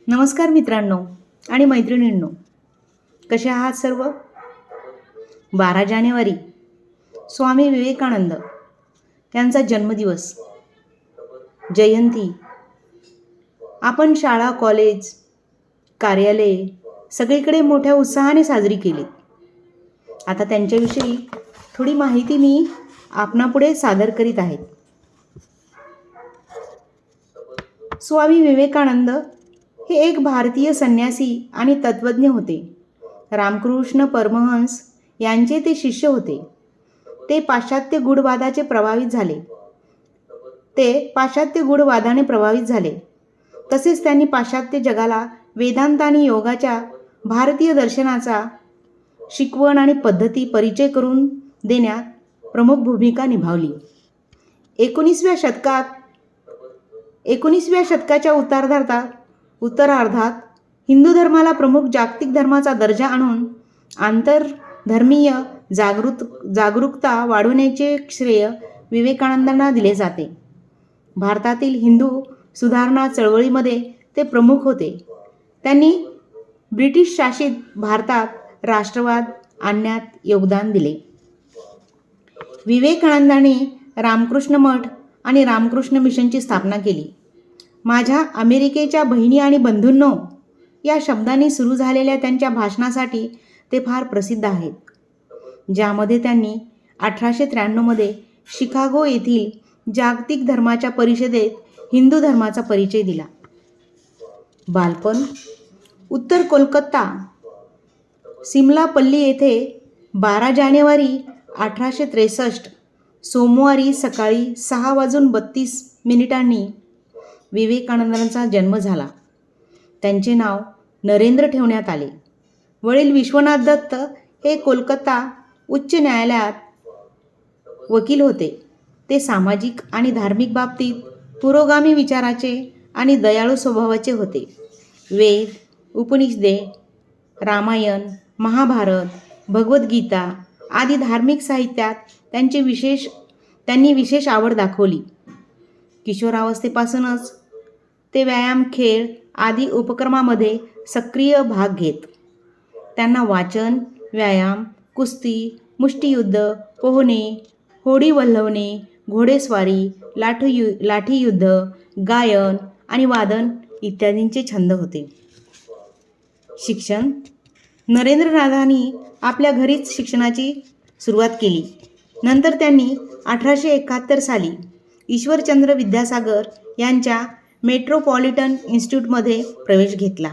नमस्कार मित्रांनो आणि मैत्रिणींनो, कसे आहात सर्व? 12 जानेवारी स्वामी विवेकानंद यांचा जन्मदिवस, जयंती आपण शाळा, कॉलेज, कार्यालये सगळीकडे मोठ्या उत्साहाने साजरी केली. आता त्यांच्याविषयी थोडी माहिती मी आपणापुढे सादर करीत आहे. स्वामी विवेकानंद हे एक भारतीय संन्यासी आणि तत्त्वज्ञ होते. रामकृष्ण परमहंस यांचे ते शिष्य होते. ते पाश्चात्य गूढवादाने प्रभावित झाले. तसेच त्यांनी पाश्चात्य जगाला वेदांत आणि योगाच्या भारतीय दर्शनाचा शिकवण आणि पद्धती परिचय करून देण्यात प्रमुख भूमिका निभावली. 19व्या शतकाच्या उत्तरार्धात हिंदू धर्माला प्रमुख जागतिक धर्माचा दर्जा आणून आंतरधर्मीय जागरूकता वाढवण्याचे श्रेय विवेकानंदांना दिले जाते. भारतातील हिंदू सुधारणा चळवळीमध्ये ते प्रमुख होते. त्यांनी ब्रिटिश शासित भारतात राष्ट्रवाद आणण्यात योगदान दिले. विवेकानंदांनी रामकृष्ण मठ आणि रामकृष्ण मिशनची स्थापना केली. माझ्या अमेरिकेच्या बहिणी आणि बंधूंनो या शब्दांनी सुरू झालेल्या त्यांच्या भाषणासाठी ते फार प्रसिद्ध आहेत, ज्यामध्ये त्यांनी 1893 शिकागो येथील जागतिक धर्माच्या परिषदेत हिंदू धर्माचा परिचय दिला. बालपण उत्तर कोलकाता सिमलापल्ली येथे 12 जानेवारी 1863 सोमवारी सकाळी 6:32 विवेकानंदांचा जन्म झाला. त्यांचे नाव नरेंद्र ठेवण्यात आले. वडील विश्वनाथ दत्त हे कोलकाता उच्च न्यायालयात वकील होते. ते सामाजिक आणि धार्मिक बाबतीत पुरोगामी विचाराचे आणि दयाळू स्वभावाचे होते. वेद, उपनिषदे, रामायण, महाभारत, भगवद्गीता आदी धार्मिक साहित्यात त्यांनी विशेष आवड दाखवली. किशोरावस्थेपासूनच ते व्यायाम, खेळ आदी उपक्रमामध्ये सक्रिय भाग घेत. त्यांना वाचन, व्यायाम, कुस्ती, मुष्टियुद्ध, पोहणे, होडी वल्हवणे, घोडेस्वारी, लाठीयुद्ध, गायन आणि वादन इत्यादींचे छंद होते. शिक्षण नरेंद्रनाथांनी आपल्या घरीच शिक्षणाची सुरुवात केली. नंतर त्यांनी 1871 साली ईश्वरचंद्र विद्यासागर यांच्या मेट्रोपॉलिटन इन्स्टिट्यूटमध्ये प्रवेश घेतला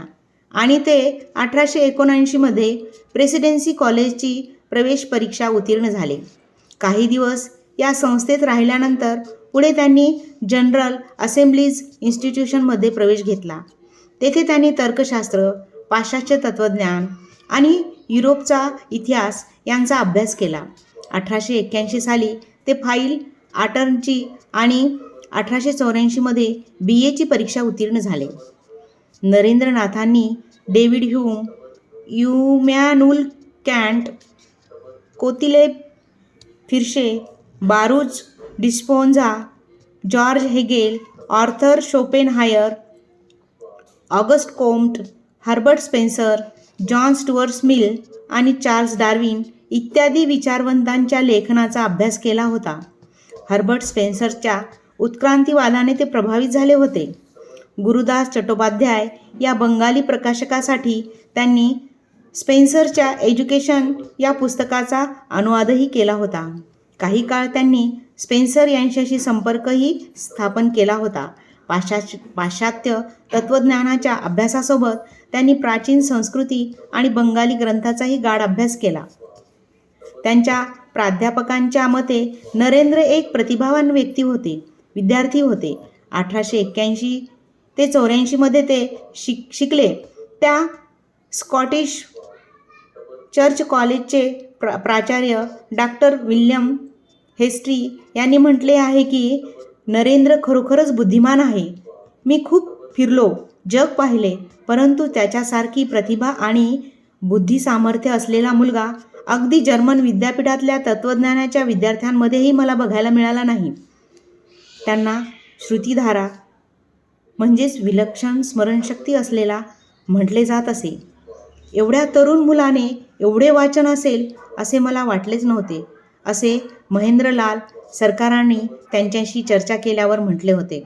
आणि ते 1879 प्रेसिडेन्सी कॉलेजची प्रवेश परीक्षा उत्तीर्ण झाले. काही दिवस या संस्थेत राहिल्यानंतर पुढे त्यांनी जनरल असेंब्लीज इन्स्टिट्यूशनमध्ये प्रवेश घेतला. तेथे त्यांनी तर्कशास्त्र, पाश्चात्य तत्त्वज्ञान आणि युरोपचा इतिहास यांचा अभ्यास केला. 1881 साली ते फाईल अटर्नची आणि 1884 BA ची परीक्षा उत्तीर्ण झाले. नरेंद्रनाथांनी David Hume, Immanuel Kant, Gottlieb फिर्शे, Baruch de Spinoza, George Hegel, Arthur Schopenhauer, Auguste Comte, Herbert Spencer, John Stuart Mill आणि चार्ल्स डार्विन इत्यादी विचारवंतांच्या लेखनाचा अभ्यास केला होता. हर्बर्ट स्पेन्सरच्या उत्क्रांतीवादाने ते प्रभावित झाले होते. गुरुदास चट्टोपाध्याय या बंगाली प्रकाशकासाठी त्यांनी स्पेन्सरच्या एज्युकेशन या पुस्तकाचा अनुवादही केला होता. काही काळ त्यांनी स्पेन्सर यांच्याशी संपर्कही स्थापन केला होता. पाश्चात्य तत्त्वज्ञानाच्या अभ्यासासोबत त्यांनी प्राचीन संस्कृती आणि बंगाली ग्रंथाचाही गाढ अभ्यास केला. त्यांच्या प्राध्यापकांच्या मते नरेंद्र एक प्रतिभावान विद्यार्थी होते. 1881 ते 84 ते शिकले त्या स्कॉटिश चर्च कॉलेजचे प्राचार्य डॉक्टर विल्यम हेस्ट्री यांनी म्हटले आहे की नरेंद्र खरोखरच बुद्धिमान आहे. मी खूप फिरलो, जग पाहिले, परंतु त्याच्यासारखी प्रतिभा आणि बुद्धिसामर्थ्य असलेला मुलगा अगदी जर्मन विद्यापीठातल्या तत्त्वज्ञानाच्या विद्यार्थ्यांमध्येही मला बघायला मिळाला नाही. त्यांना श्रुतिधारा, म्हणजेच विलक्षण स्मरणशक्ती असलेला म्हटले जात असे. एवढ्या तरुण मुलाने एवढे वाचन असेल असे मला वाटलेच नव्हते, असे महेंद्रलाल सरकारांनी त्यांच्याशी चर्चा केल्यावर म्हटले होते.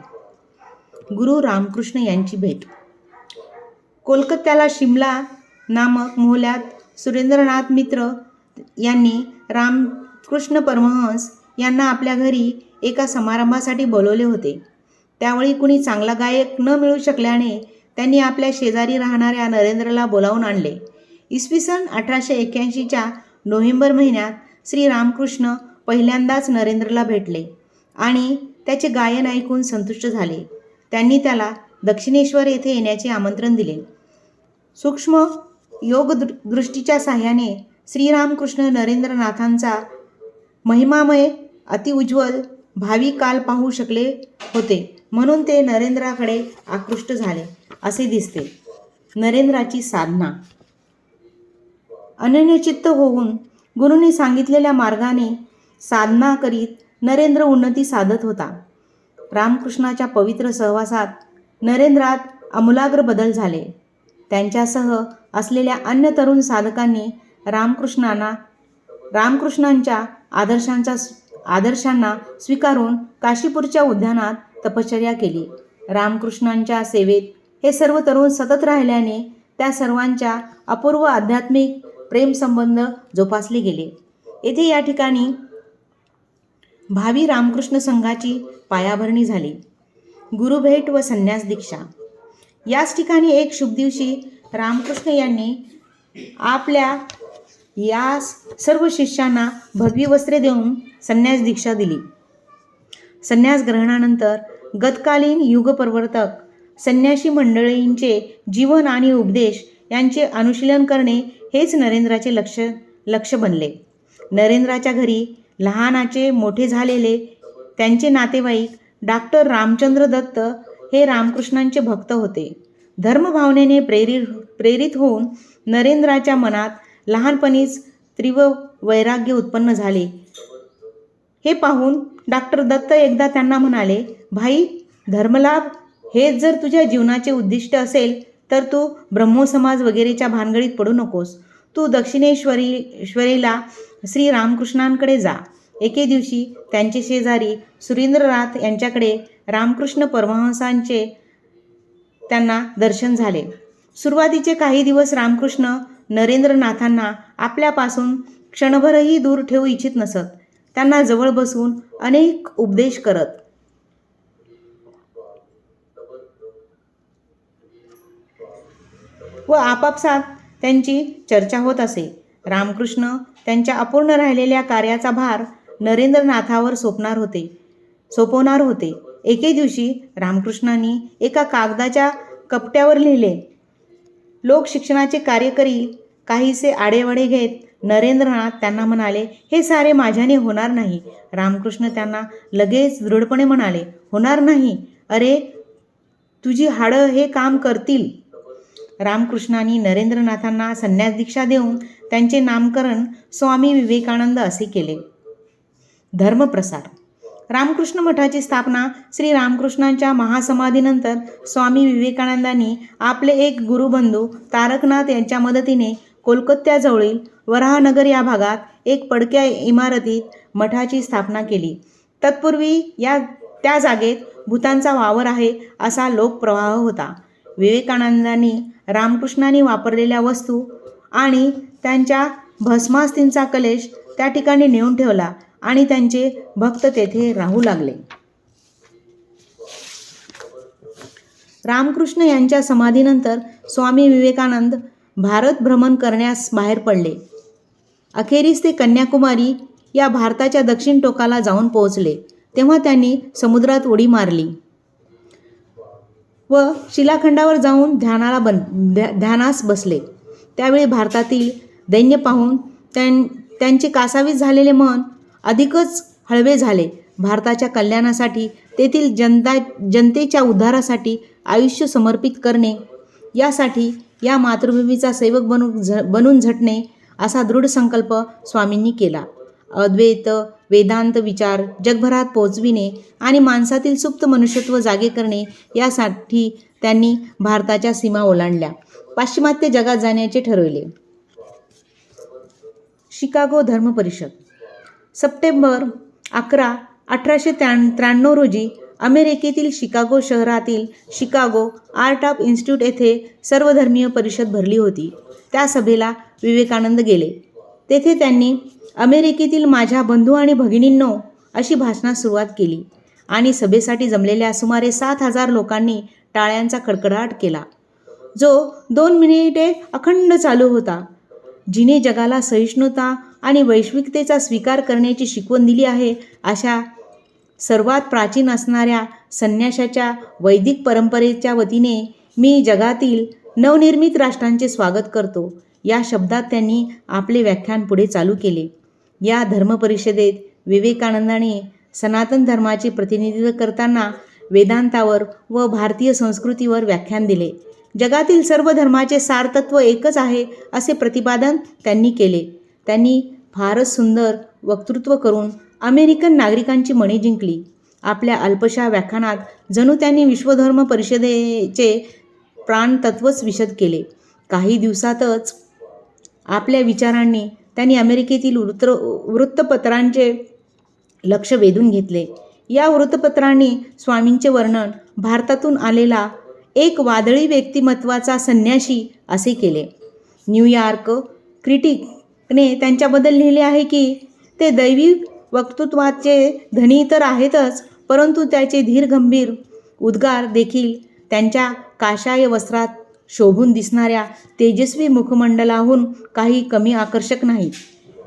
गुरु रामकृष्ण यांची भेट. कोलकात्याला शिमला नामक मोहल्यात सुरेंद्रनाथ मित्र यांनी रामकृष्ण परमहंस यांना आपल्या घरी एका समारंभासाठी बोलवले होते. त्यावेळी कुणी चांगला गायक न मिळू शकल्याने त्यांनी आपल्या शेजारी राहणाऱ्या नरेंद्रला बोलावून आणले. इसवी सन 1881च्या नोव्हेंबर महिन्यात श्री रामकृष्ण पहिल्यांदाच नरेंद्रला भेटले आणि त्याचे गायन ऐकून संतुष्ट झाले. त्यांनी त्याला दक्षिणेश्वर येथे येण्याचे आमंत्रण दिले. सूक्ष्म योगदृष्टीच्या साह्याने श्रीरामकृष्ण नरेंद्रनाथांचा महिमामय अतिउज्ज्वल भावी काल पाहू शकले होते, म्हणून ते नरेंद्राकडे आकृष्ट झाले असे दिसते. नरेंद्राची साधना. अनन्यचित्त होऊन गुरूंनी सांगितलेल्या मार्गाने साधना करीत नरेंद्र उन्नती साधत होता. रामकृष्णाच्या पवित्र सहवासात नरेंद्रात आमूलाग्र बदल झाले. त्यांच्यासह असलेल्या अन्य तरुण साधकांनी रामकृष्णांच्या आदर्शांना स्वीकारून काशीपूरच्या उद्यानात तपश्चर्या केली. रामकृष्णांच्या सेवेत हे सर्व तरुण सतत राहिल्याने त्या सर्वांच्या अपूर्व आध्यात्मिक प्रेमसंबंध जोपासले गेले. येथे या ठिकाणी भावी रामकृष्ण संघाची पायाभरणी झाली. गुरुभेट व संन्यास दीक्षा. याच ठिकाणी एक शुभ दिवशी रामकृष्ण यांनी आपल्या या सर्व शिष्यांना भगवी वस्त्रे देऊन संन्यास दीक्षा दिली. संन्यास ग्रहणानंतर गतकालीन युगप्रवर्तक संन्यासी मंडळींचे जीवन आणि उपदेश यांचे अनुशीलन करणे हेच नरेंद्राचे लक्ष बनले. नरेंद्राच्या घरी लहानाचे मोठे झालेले त्यांचे नातेवाईक डॉक्टर रामचंद्र दत्त हे रामकृष्णांचे भक्त होते. धर्मभावनेने प्रेरित होऊन नरेंद्राच्या मनात लहानपणीच तीव्र वैराग्य उत्पन्न झाले. हे पाहून डॉक्टर दत्त एकदा त्यांना म्हणाले, भाई, धर्मलाभ हेच जर तुझ्या जीवनाचे उद्दिष्ट असेल तर तू ब्रह्मोसमाज वगैरेच्या भानगडीत पडू नकोस. तू दक्षिणेश्वरीला श्री रामकृष्णांकडे जा. एके दिवशी त्यांचे शेजारी सुरेंद्रनाथ यांच्याकडे रामकृष्ण परमहंसांचे त्यांना दर्शन झाले. सुरुवातीचे काही दिवस रामकृष्ण नरेंद्रनाथांना आपल्यापासून क्षणभरही दूर ठेवू इच्छित नसत. त्यांना जवळ बसवून अनेक उपदेश करत. व आपापसात त्यांची चर्चा होत असे. रामकृष्ण त्यांच्या अपूर्ण राहिलेल्या कार्याचा भार नरेंद्रनाथावर सोपवणार होते. एके दिवशी रामकृष्णांनी एका कागदाच्या कपट्यावर लिहिले, लोक शिक्षणाचे कार्य करील. काहीसे आडेवडे घेत नरेंद्रनाथ त्यांना म्हणाले, हे सारे माझ्याने होणार नाही. रामकृष्ण त्यांना लगेच दृढपणे म्हणाले, होणार नाही? अरे, तुझी हाडं हे काम करतील. रामकृष्णांनी नरेंद्रनाथांना संन्यास दीक्षा देऊन त्यांचे नामकरण स्वामी विवेकानंद असे केले. धर्मप्रसार. रामकृष्ण मठाची स्थापना श्री रामकृष्णांच्या महासमाधीनंतर स्वामी विवेकानंदांनी आपले एक गुरुबंधू तारकनाथ यांच्या मदतीने कोलकात्याजवळील वराहनगर या भागात एक पडक्या इमारतीत मठाची स्थापना केली. तत्पूर्वी त्या जागेत भूतांचा वावर आहे असा लोकप्रवाह होता. विवेकानंदांनी रामकृष्णांनी वापरलेल्या वस्तू आणि त्यांच्या भस्मास्थींचा कलश त्या ठिकाणी नेऊन ठेवला आणि त्यांचे भक्त तेथे राहू लागले. रामकृष्ण यांच्या समाधीनंतर स्वामी विवेकानंद भारत भ्रमण करण्यास बाहेर पडले. अखेरीस ते कन्याकुमारी या भारताच्या दक्षिण टोकाला जाऊन पोहोचले. तेव्हा त्यांनी समुद्रात उडी मारली व शिलाखंडावर जाऊन ध्यानास बसले. त्यावेळी भारतातील दैन्य पाहून त्यांचे कासावीस झालेले मन अधिकच हळवे झाले. भारताच्या कल्याणासाठी, तेथील जनतेच्या उद्धारासाठी आयुष्य समर्पित करणे, यासाठी या मातृभूमीचा सेवक बनून झटणे असा दृढ संकल्प स्वामींनी केला. अद्वैत वेदांत विचार जगभरात पोहोचविणे आणि माणसातील सुप्त मनुष्यत्व जागे करणे यासाठी त्यांनी भारताच्या सीमा ओलांडल्या. पाश्चिमात्य जगात जाण्याचे ठरविले. शिकागो धर्म परिषद. सप्टेंबर 11, 1893 रोजी अमेरिकेतील शिकागो शहरातील शिकागो आर्ट ऑफ इन्स्टिट्यूट येथे सर्वधर्मीय परिषद भरली होती. त्या सभेला विवेकानंद गेले. तेथे त्यांनी अमेरिकेतील माझ्या बंधू आणि भगिनींनो अशी भाषणास सुरुवात केली आणि सभेसाठी जमलेल्या सुमारे 7,000 लोकांनी टाळ्यांचा कडकडाट केला, जो 2 मिनिटे अखंड चालू होता. जिने जगाला सहिष्णुता आणि वैश्विकतेचा स्वीकार करण्याची शिकवण दिली आहे, अशा सर्वात प्राचीन असणाऱ्या संन्याशाच्या वैदिक परंपरेच्या वतीने मी जगातील नवनिर्मित राष्ट्रांचे स्वागत करतो. या शब्दात त्यांनी आपले व्याख्यान पुढे चालू केले. या धर्मपरिषदेत विवेकानंदांनी सनातन धर्माचे प्रतिनिधित्व करताना वेदांतावर व भारतीय संस्कृतीवर व्याख्यान दिले. जगातील सर्व धर्माचे सारतत्व एकच आहे असे प्रतिपादन त्यांनी केले. त्यांनी फारच सुंदर वक्तृत्व करून अमेरिकन नागरिकांची मने जिंकली. आपल्या अल्पशा व्याख्यानात जणू त्यांनी विश्वधर्म परिषदेचे प्राणतत्वच विशद केले. काही दिवसातच आपल्या विचारांनी त्यांनी अमेरिकेतील वृत्तपत्रांचे लक्ष वेधून घेतले. या वृत्तपत्रांनी स्वामींचे वर्णन भारतातून आलेला एक वादळी व्यक्तिमत्वाचा संन्यासी असे केले. न्यूयॉर्क क्रिटिकने त्यांच्याबद्दल लिहिले आहे की ते दैवी वक्तृत्वाचे धनी तर आहेतच, परंतु त्याचे धीरगंभीर उद्गार देखील त्यांच्या काशाय वस्त्रात शोभून दिसणाऱ्या तेजस्वी मुखमंडलाहून काही कमी आकर्षक नाहीत.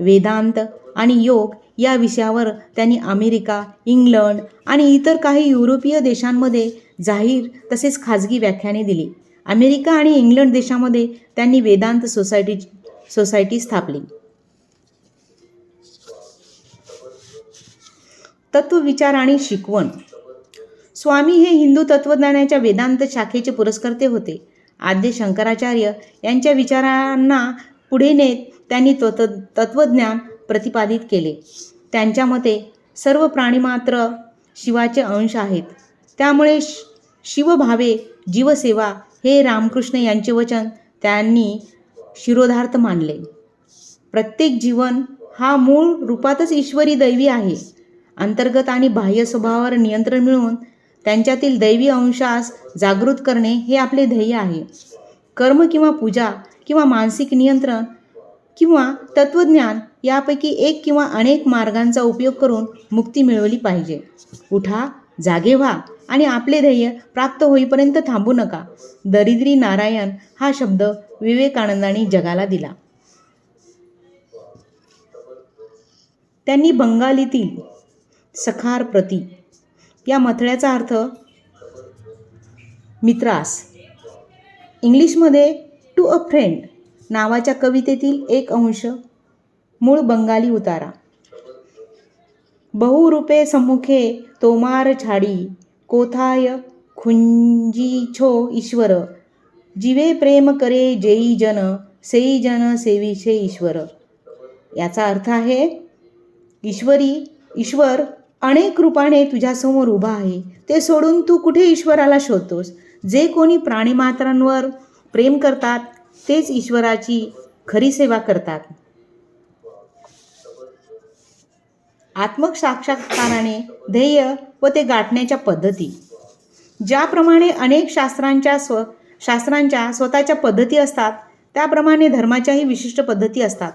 वेदांत आणि योग या विषयावर त्यांनी अमेरिका, इंग्लंड आणि इतर काही युरोपीय देशांमध्ये जाहीर तसेच खाजगी व्याख्याने दिली. अमेरिका आणि इंग्लंड देशामध्ये त्यांनी वेदांत सोसायटी स्थापली. तत्वविचार आणि शिकवण. स्वामी हे हिंदू तत्वज्ञानाच्या वेदांत शाखेचे पुरस्कर्ते होते. आद्य शंकराचार्य यांच्या विचारांना पुढे नेत त्यांनी तत्वज्ञान प्रतिपादित केले. त्यांच्या मते सर्व प्राणीमात्र शिवाचे अंश आहेत. त्यामुळे शिवभावे जीवसेवा हे रामकृष्ण यांचे वचन त्यांनी शिरोधार्थ मानले. प्रत्येक जीवन हा मूळ रूपातच ईश्वरी दैवी आहे. अंतर्गत आणि बाह्य स्वभावावर नियंत्रण मिळवून त्यांच्यातील दैवी अंशास जागृत करणे हे आपले ध्येय आहे. कर्म किंवा पूजा किंवा मानसिक नियंत्रण किंवा तत्वज्ञान यापैकी एक किंवा अनेक मार्गांचा उपयोग करून मुक्ती मिळवली पाहिजे. उठा, जागे व्हा आणि आपले ध्येय प्राप्त होईपर्यंत थांबू नका. दरिद्री नारायण हा शब्द विवेकानंदांनी जगाला दिला. त्यांनी बंगालीतील सखार प्रती या मथळ्याचा अर्थ मित्रास, इंग्लिशमध्ये टू अ फ्रेंड नावाच्या कवितेतील एक अंश, मूळ बंगाली उतारा. बहुरूपे सम्मुखे तोमार छाडी, कोथाय खुंजी छो ईश्वर, जीवे प्रेम करे जेई जन, सेई जन सेविषे ईश्वर. याचा अर्थ आहे, ईश्वर अनेक रूपाने तुझ्यासमोर उभा आहे. ते सोडून तू कुठे ईश्वराला शोधतोस? जे कोणी प्राणीमात्रांवर प्रेम करतात तेच ईश्वराची खरी सेवा करतात. आत्मसाक्षात्काराने ध्येय व ते गाठण्याच्या पद्धती. ज्याप्रमाणे अनेक शास्त्रांच्या स्वतःच्या पद्धती असतात, त्याप्रमाणे धर्माच्याही विशिष्ट पद्धती असतात.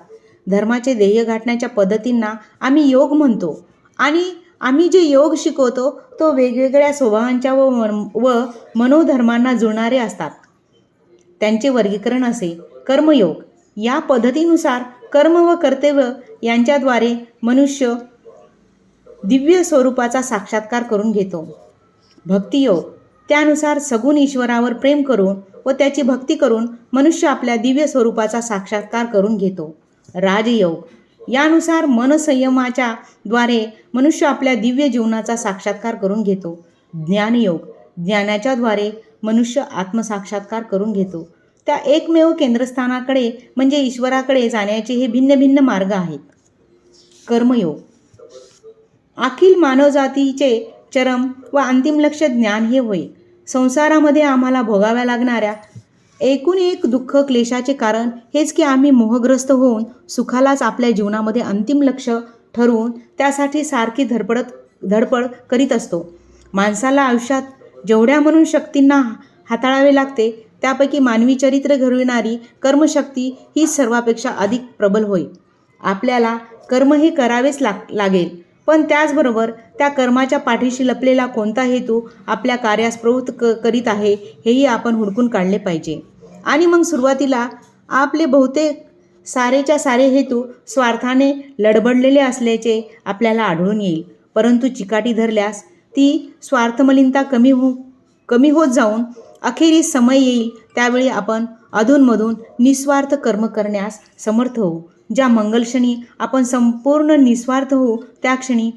धर्माचे ध्येय गाठण्याच्या पद्धतींना आम्ही योग म्हणतो आणि आम्ही जे योग शिकवतो तो वेगवेगळ्या स्वभावांच्या व मनोधर्मांना जुळणारे असतात. त्यांचे वर्गीकरण असे. कर्मयोग. या पद्धतीनुसार कर्म व कर्तव्य यांच्याद्वारे मनुष्य दिव्य स्वरूपाचा साक्षात्कार करून घेतो. भक्तियोग. त्यानुसार सगुण ईश्वरावर प्रेम करून व त्याची भक्ती करून मनुष्य आपल्या दिव्य स्वरूपाचा साक्षात्कार करून घेतो. राजयोग. यानुसार मनसंयमाच्या द्वारे मनुष्य आपल्या दिव्य जीवनाचा साक्षात्कार करून घेतो. ज्ञानयोग. ज्ञानाच्या द्वारे मनुष्य आत्मसाक्षात्कार करून घेतो. त्या एकमेव केंद्रस्थानाकडे म्हणजे ईश्वराकडे जाण्याचे हे भिन्न भिन्न मार्ग आहेत. कर्मयोग. अखिल मानवजातीचे चरम व अंतिम लक्ष्य ज्ञान हे होय. संसारामध्ये आम्हाला भोगाव्या लागणाऱ्या एकूण एक दुःख क्लेशाचे कारण हेच की आम्ही मोहग्रस्त होऊन सुखालाच आपल्या जीवनामध्ये अंतिम लक्ष्य ठरवून त्यासाठी सारखी धडपड करीत असतो. माणसाला आयुष्यात जेवढ्या म्हणून शक्तींना हाताळावे लागते त्यापैकी मानवी चरित्र घडविणारी कर्मशक्ती ही सर्वापेक्षा अधिक प्रबल होय. आपल्याला कर्म हे करावेच लागेल, पण त्याचबरोबर त्या कर्माच्या पाठीशी लपलेला कोणता हेतू आपल्या कार्यास प्रवृत्त करीत आहे हेही आपण हुडकून काढले पाहिजे. आणि मग सुरुवातीला आपले बहुतेक सारेच्या सारे हेतू स्वार्थाने लडबडलेले असल्याचे आपल्याला आढळून येईल. परंतु चिकाटी धरल्यास ती स्वार्थमलिनता कमी होत जाऊन अखेरीस समय येईल त्यावेळी आपण अधूनमधून निस्वार्थ कर्म करण्यास समर्थ होऊ. ज्या मंगलक्षणी आपण संपूर्ण निस्वार्थ होऊ त्या क्षणी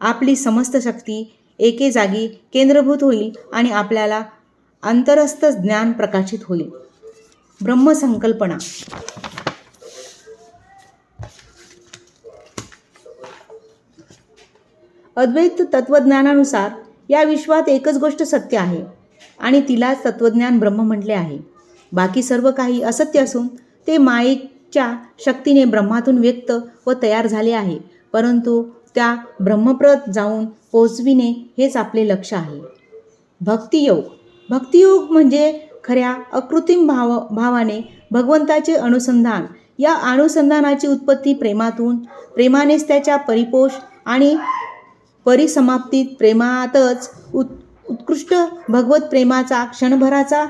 आपली समस्त शक्ती एके जागी केंद्रभूत होईल आणि आपल्याला अंतरस्थ ज्ञान प्रकाशित होईल. ब्रह्मसंकल्पना. अद्वैत तत्वज्ञानानुसार या विश्वात एकच गोष्ट सत्य आहे आणि तिलाच तत्वज्ञान ब्रह्म म्हटले आहे. बाकी सर्व काही असत्य असून ते मायेच्या शक्तीने ब्रह्मातून व्यक्त व तयार झाले आहे. परंतु त्या ब्रह्मप्रत जाऊन पोचविणे हेच आपले लक्ष्य आहे. भक्तियोग. भक्तियोग म्हणजे खऱ्या अकृत्रिम भावाने भगवंताचे अनुसंधान. या अनुसंधानाची उत्पत्ती प्रेमातून, प्रेमानेच त्याच्या परिपोष आणि परिसमाप्तीत प्रेमातच उत्कृष्ट भगवत प्रेमाचा क्षणभराचा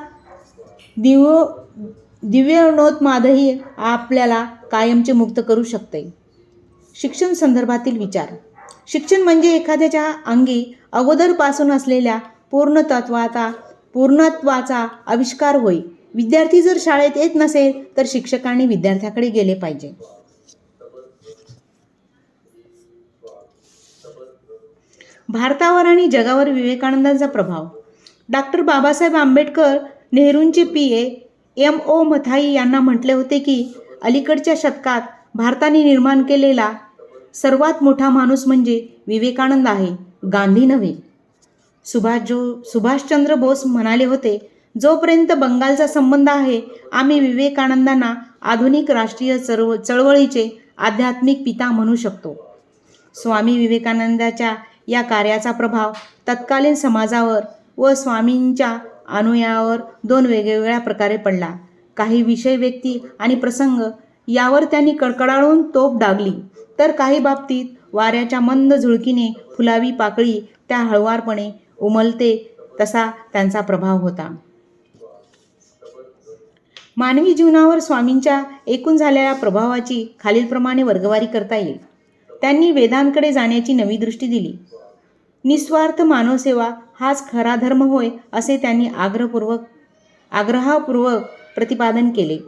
दिव्योन्मादही आपल्याला कायमचे मुक्त करू शकते. शिक्षण संदर्भातील विचार. शिक्षण म्हणजे एखाद्याच्या अंगी अगोदरपासून असलेल्या पूर्णत्वाचा आविष्कार होय. विद्यार्थी जर शाळेत येत नसेल तर शिक्षकांनी विद्यार्थ्याकडे गेले पाहिजे. भारतावर आणि जगावर विवेकानंदांचा प्रभाव. डॉक्टर बाबासाहेब आंबेडकर नेहरूंचे PA M.O. मथाई यांना म्हटले होते की अलीकडच्या शतकात भारताने निर्माण केलेला सर्वात मोठा माणूस म्हणजे विवेकानंद आहे, गांधी नव्हे. सुभाषचंद्र बोस म्हणाले होते, जोपर्यंत बंगालचा संबंध आहे आम्ही विवेकानंदांना आधुनिक राष्ट्रीय चळवळीचे आध्यात्मिक पिता म्हणू शकतो. स्वामी विवेकानंदांच्या या कार्याचा प्रभाव तत्कालीन समाजावर व स्वामींच्या अनुयायांवर दोन वेगवेगळ्या प्रकारे पडला. काही विषय, व्यक्ती आणि प्रसंग यावर त्यांनी कडकडाळून तोफ डागली, तर काही बाबतीत वाऱ्याच्या मंद झुळकीने फुलावी पाकळी त्या हळुवारपणे उमलते तसा त्यांचा प्रभाव होता. मानवी जीवनावर स्वामींच्या एकूण झालेल्या प्रभावाची खालीलप्रमाणे वर्गवारी करता येईल. त्यांनी वेदांकडे जाण्याची नवी दृष्टी दिली. निस्वार्थ मानवसेवा हाच खरा धर्म होय असे त्यांनी आग्रहपूर्वक प्रतिपादन केले.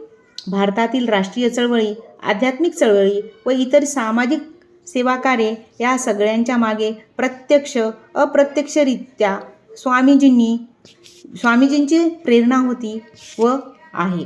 भारतातील राष्ट्रीय चळवळी, आध्यात्मिक चळवळी व इतर सामाजिक सेवाकार्ये या सगळ्यांच्या मागे प्रत्यक्ष अप्रत्यक्षरित्या स्वामीजींची प्रेरणा होती व आहे.